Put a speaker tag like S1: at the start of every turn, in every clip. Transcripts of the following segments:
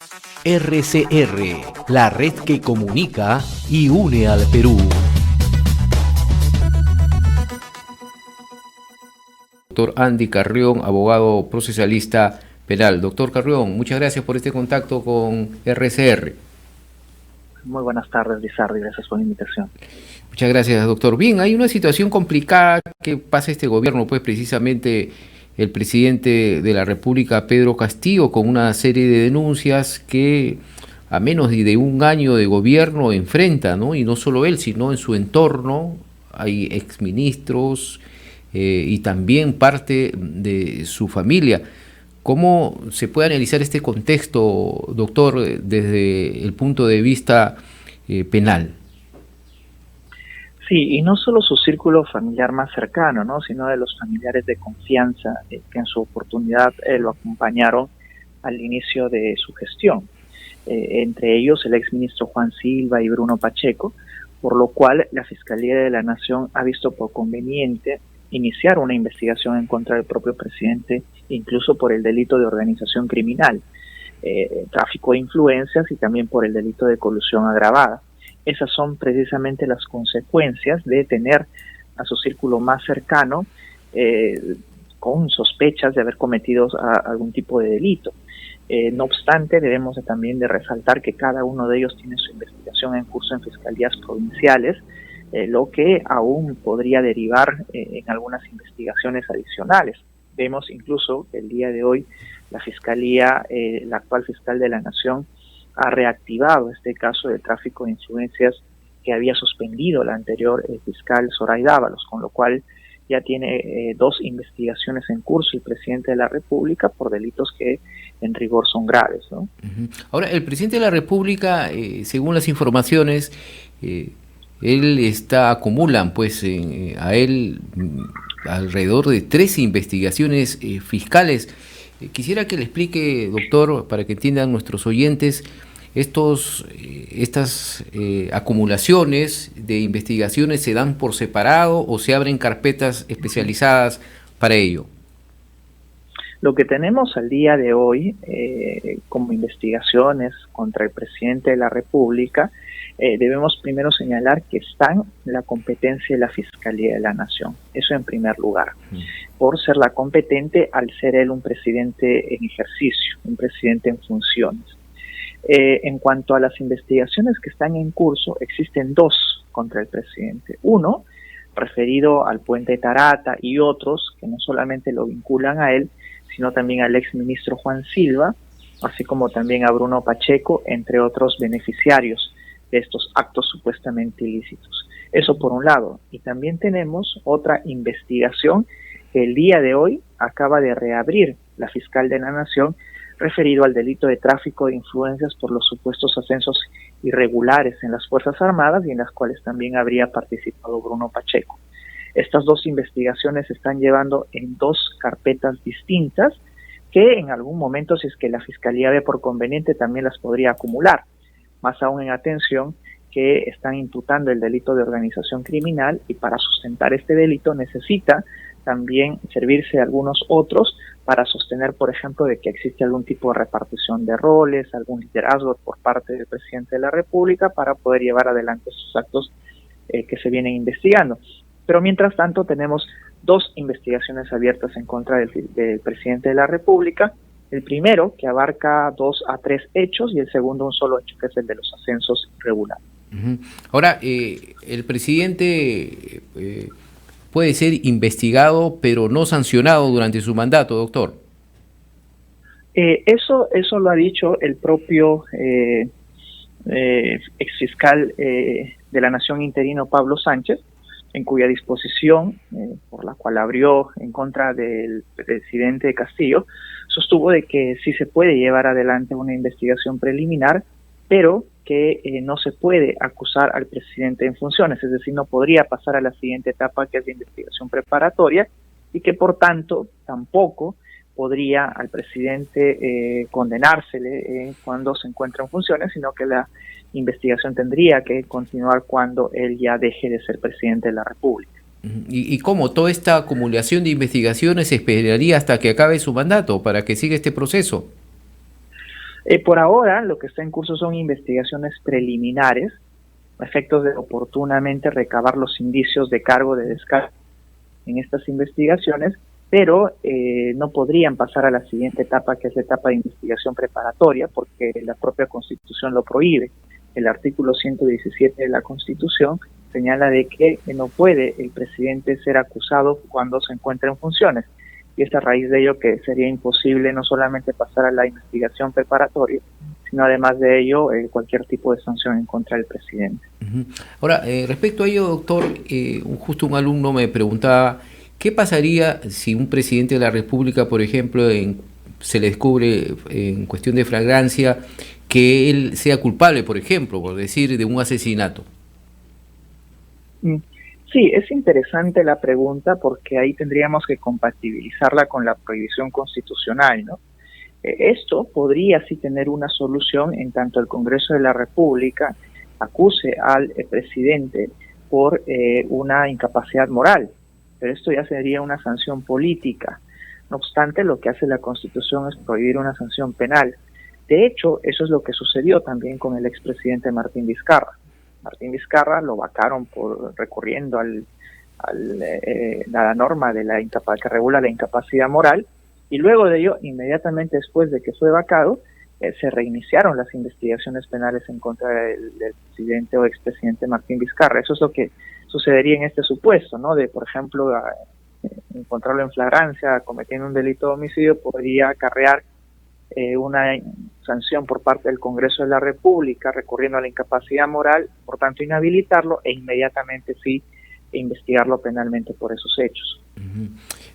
S1: RCR, la red que comunica y une al Perú. Doctor Andy Carrión, abogado procesalista penal. Doctor Carrión, muchas gracias por este contacto con RCR.
S2: Muy buenas tardes, Lizardi, gracias por la invitación.
S1: Muchas gracias, doctor. Bien, hay una situación complicada que pasa este gobierno, pues precisamente el presidente de la República, Pedro Castillo, con una serie de denuncias que a menos de un año de gobierno enfrenta, ¿no? Y no solo él, sino en su entorno hay exministros y también parte de su familia. ¿Cómo se puede analizar este contexto, doctor, desde el punto de vista penal?
S2: Sí, y no solo su círculo familiar más cercano, ¿no?, sino de los familiares de confianza que en su oportunidad lo acompañaron al inicio de su gestión. Entre ellos el exministro Juan Silva y Bruno Pacheco, por lo cual la Fiscalía de la Nación ha visto por conveniente iniciar una investigación en contra del propio presidente, incluso por el delito de organización criminal, tráfico de influencias y también por el delito de colusión agravada. Esas son precisamente las consecuencias de tener a su círculo más cercano con sospechas de haber cometido algún tipo de delito. No obstante, debemos también de resaltar que cada uno de ellos tiene su investigación en curso en fiscalías provinciales, lo que aún podría derivar en algunas investigaciones adicionales. Vemos incluso que el día de hoy la Fiscalía, la actual fiscal de la Nación, ha reactivado este caso de tráfico de influencias que había suspendido la anterior fiscal Zoraida Ábalos, con lo cual ya tiene dos investigaciones en curso el presidente de la República por delitos que en rigor son graves, ¿no?
S1: Ahora, el presidente de la República, según las informaciones, él acumulan pues a él alrededor de 13 investigaciones fiscales. Quisiera que le explique, doctor, para que entiendan nuestros oyentes, estas acumulaciones de investigaciones se dan por separado o se abren carpetas especializadas para ello.
S2: Lo que tenemos al día de hoy como investigaciones contra el presidente de la República, debemos primero señalar que están en la competencia de la Fiscalía de la Nación. Eso en primer lugar. Por ser la competente al ser él un presidente en ejercicio, un presidente en funciones. En cuanto a las investigaciones que están en curso, existen dos contra el presidente. Uno, referido al puente Tarata y otros que no solamente lo vinculan a él, sino también al exministro Juan Silva, así como también a Bruno Pacheco, entre otros beneficiarios de estos actos supuestamente ilícitos. Eso por un lado. Y también tenemos otra investigación que el día de hoy acaba de reabrir la fiscal de la Nación, referido al delito de tráfico de influencias por los supuestos ascensos irregulares en las Fuerzas Armadas y en las cuales también habría participado Bruno Pacheco. Estas dos investigaciones se están llevando en dos carpetas distintas que en algún momento, si es que la Fiscalía ve por conveniente, también las podría acumular. Más aún en atención que están imputando el delito de organización criminal y para sustentar este delito necesita también servirse de algunos otros para sostener, por ejemplo, de que existe algún tipo de repartición de roles, algún liderazgo por parte del presidente de la República para poder llevar adelante sus actos que se vienen investigando. Pero mientras tanto tenemos dos investigaciones abiertas en contra del presidente de la República. El primero, que abarca 2 a 3 hechos, y el segundo, un solo hecho, que es el de los ascensos irregulares.
S1: Ahora, el presidente puede ser investigado, pero no sancionado durante su mandato, doctor.
S2: Eso lo ha dicho el propio exfiscal de la Nación interino, Pablo Sánchez, en cuya disposición, por la cual abrió en contra del presidente Castillo, sostuvo de que sí se puede llevar adelante una investigación preliminar, pero que no se puede acusar al presidente en funciones, es decir, no podría pasar a la siguiente etapa, que es la investigación preparatoria, y que por tanto tampoco podría al presidente condenársele cuando se encuentra en funciones, sino que la investigación tendría que continuar cuando él ya deje de ser presidente de la República.
S1: ¿Y cómo toda esta acumulación de investigaciones se esperaría hasta que acabe su mandato para que siga este proceso?
S2: Por ahora, lo que está en curso son investigaciones preliminares, a efectos de oportunamente recabar los indicios de cargo de descargo en estas investigaciones, pero no podrían pasar a la siguiente etapa, que es la etapa de investigación preparatoria, porque la propia Constitución lo prohíbe. El artículo 117 de la Constitución señala de que no puede el presidente ser acusado cuando se encuentra en funciones, y es a raíz de ello que sería imposible no solamente pasar a la investigación preparatoria, sino además de ello cualquier tipo de sanción en contra del presidente.
S1: Ahora, respecto a ello, doctor, justo un alumno me preguntaba, ¿qué pasaría si un presidente de la República, por ejemplo, se le descubre en cuestión de flagrancia que él sea culpable, por ejemplo, por decir, de un asesinato?
S2: Sí, es interesante la pregunta porque ahí tendríamos que compatibilizarla con la prohibición constitucional, ¿no? Esto podría sí tener una solución en tanto el Congreso de la República acuse al presidente por una incapacidad moral, pero esto ya sería una sanción política. No obstante, lo que hace la Constitución es prohibir una sanción penal. De hecho, eso es lo que sucedió también con el expresidente Martín Vizcarra. Martín Vizcarra lo vacaron por recurriendo a la norma de que regula la incapacidad moral, y luego de ello, inmediatamente después de que fue vacado, se reiniciaron las investigaciones penales en contra del presidente o expresidente Martín Vizcarra. Eso es lo que sucedería en este supuesto, ¿no? De, por ejemplo, encontrarlo en flagrancia, cometiendo un delito de homicidio, podría acarrear una sanción por parte del Congreso de la República, recurriendo a la incapacidad moral, por tanto inhabilitarlo e inmediatamente sí investigarlo penalmente por esos hechos.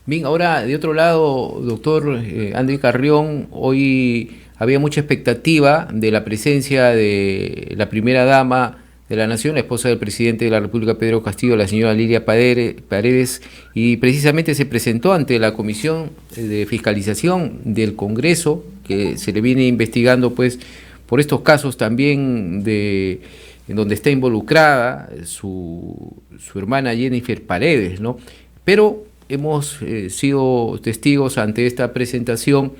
S1: Bien, ahora de otro lado, doctor André Carrión, hoy había mucha expectativa de la presencia de la primera dama de la Nación, la esposa del presidente de la República, Pedro Castillo, la señora Lilia Paredes, y precisamente se presentó ante la Comisión de Fiscalización del Congreso, que se le viene investigando pues por estos casos también en donde está involucrada su hermana Jennifer Paredes, ¿no? Pero hemos sido testigos ante esta presentación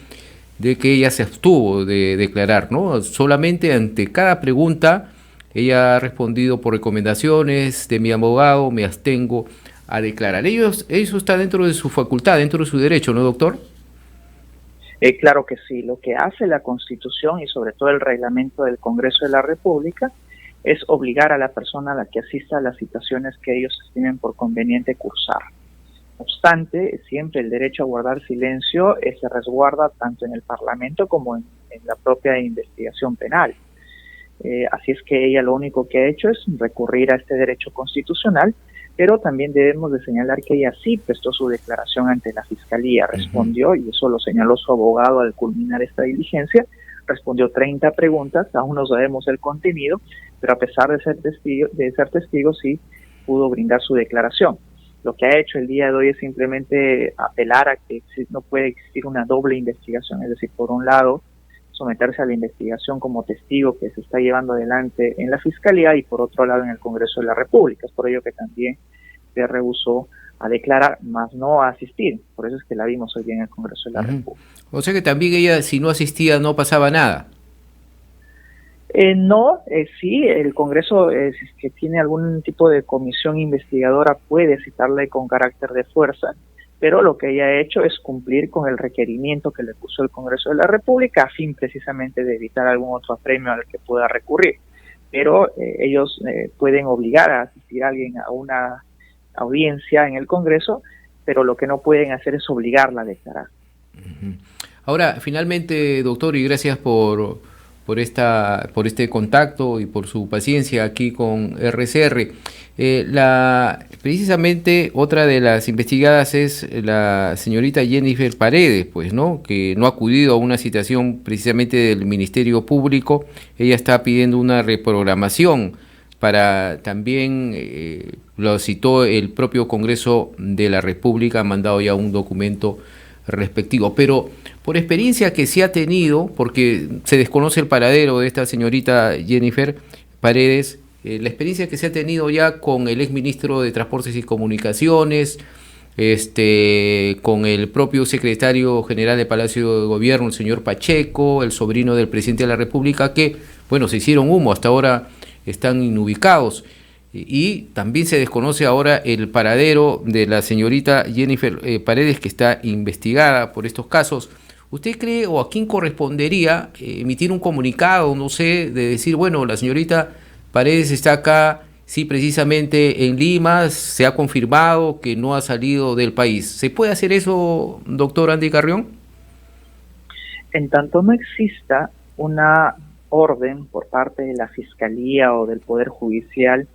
S1: de que ella se abstuvo de declarar, ¿no? Solamente ante cada pregunta ella ha respondido: por recomendaciones de mi abogado me abstengo a declarar. Eso está dentro de su facultad, dentro de su derecho, ¿no, doctor?
S2: Claro que sí. Lo que hace la Constitución y sobre todo el reglamento del Congreso de la República es obligar a la persona a la que asista a las citaciones que ellos estimen por conveniente cursar. No obstante, siempre el derecho a guardar silencio se resguarda tanto en el Parlamento como en la propia investigación penal. Así es que ella lo único que ha hecho es recurrir a este derecho constitucional, pero también debemos de señalar que ella sí prestó su declaración ante la Fiscalía, respondió, y eso lo señaló su abogado al culminar esta diligencia, respondió 30 preguntas, aún no sabemos el contenido, pero a pesar de ser testigo sí pudo brindar su declaración. Lo que ha hecho el día de hoy es simplemente apelar a que no puede existir una doble investigación, es decir, por un lado, someterse a la investigación como testigo que se está llevando adelante en la Fiscalía y por otro lado en el Congreso de la República. Es por ello que también se rehusó a declarar, más no a asistir. Por eso es que la vimos hoy día en el Congreso de la República.
S1: O sea que también ella, si no asistía, no pasaba nada.
S2: Sí, el Congreso, si es que tiene algún tipo de comisión investigadora, puede citarle con carácter de fuerza, pero lo que ella ha hecho es cumplir con el requerimiento que le puso el Congreso de la República a fin precisamente de evitar algún otro apremio al que pueda recurrir. Pero ellos pueden obligar a asistir a alguien a una audiencia en el Congreso, pero lo que no pueden hacer es obligarla a declarar.
S1: Ahora, finalmente, doctor, y gracias por este contacto y por su paciencia aquí con RCR. Precisamente otra de las investigadas es la señorita Jennifer Paredes, pues, ¿no? Que no ha acudido a una citación precisamente del Ministerio Público. Ella está pidiendo una reprogramación para también, lo citó el propio Congreso de la República, ha mandado ya un documento respectivo, pero por experiencia que se ha tenido, porque se desconoce el paradero de esta señorita Jennifer Paredes, la experiencia que se ha tenido ya con el exministro de Transportes y Comunicaciones, con el propio secretario general de Palacio de Gobierno, el señor Pacheco, el sobrino del presidente de la República, que, bueno, se hicieron humo, hasta ahora están inubicados. Y también se desconoce ahora el paradero de la señorita Jennifer Paredes, que está investigada por estos casos. ¿Usted cree, o a quién correspondería emitir un comunicado, no sé, de decir, bueno, la señorita Paredes está acá, sí, precisamente en Lima, se ha confirmado que no ha salido del país? ¿Se puede hacer eso, doctor Andy Carrión?
S2: En tanto no exista una orden por parte de la Fiscalía o del Poder Judicial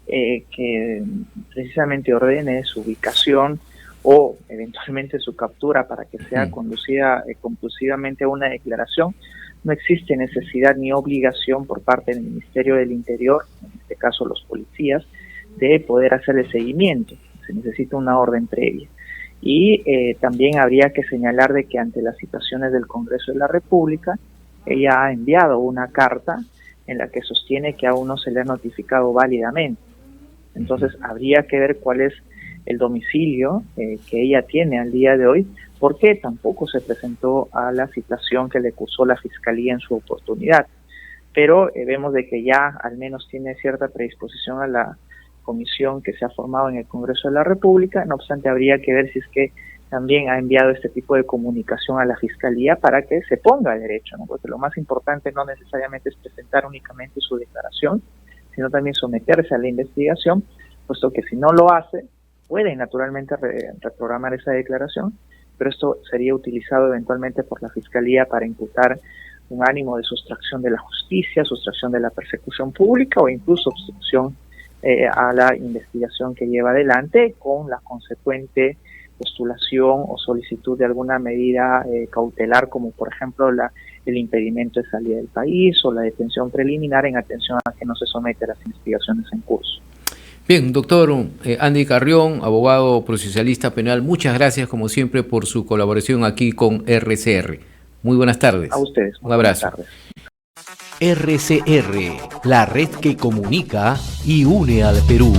S2: que precisamente ordene su ubicación o eventualmente su captura para que sea conducida compulsivamente a una declaración, no existe necesidad ni obligación por parte del Ministerio del Interior, en este caso los policías, de poder hacer el seguimiento. Se necesita una orden previa. Y también habría que señalar de que ante las situaciones del Congreso de la República, ella ha enviado una carta en la que sostiene que aún no se le ha notificado válidamente. Entonces habría que ver cuál es el domicilio que ella tiene al día de hoy, porque tampoco se presentó a la citación que le cursó la Fiscalía en su oportunidad. Pero vemos de que ya al menos tiene cierta predisposición a la comisión que se ha formado en el Congreso de la República. No obstante, habría que ver si es que también ha enviado este tipo de comunicación a la Fiscalía para que se ponga a derecho, ¿no? Porque lo más importante no necesariamente es presentar únicamente su declaración, sino también someterse a la investigación, puesto que si no lo hace, puede naturalmente reprogramar esa declaración, pero esto sería utilizado eventualmente por la Fiscalía para imputar un ánimo de sustracción de la justicia, sustracción de la persecución pública o incluso obstrucción a la investigación que lleva adelante, con la consecuente postulación o solicitud de alguna medida cautelar, como por ejemplo el impedimento de salida del país o la detención preliminar en atención a que no se somete a las investigaciones en curso.
S1: Bien, doctor Andy Carrión, abogado procesalista penal, muchas gracias como siempre por su colaboración aquí con RCR. Muy buenas tardes.
S2: A ustedes.
S1: Un abrazo.
S3: RCR, la red que comunica y une al Perú.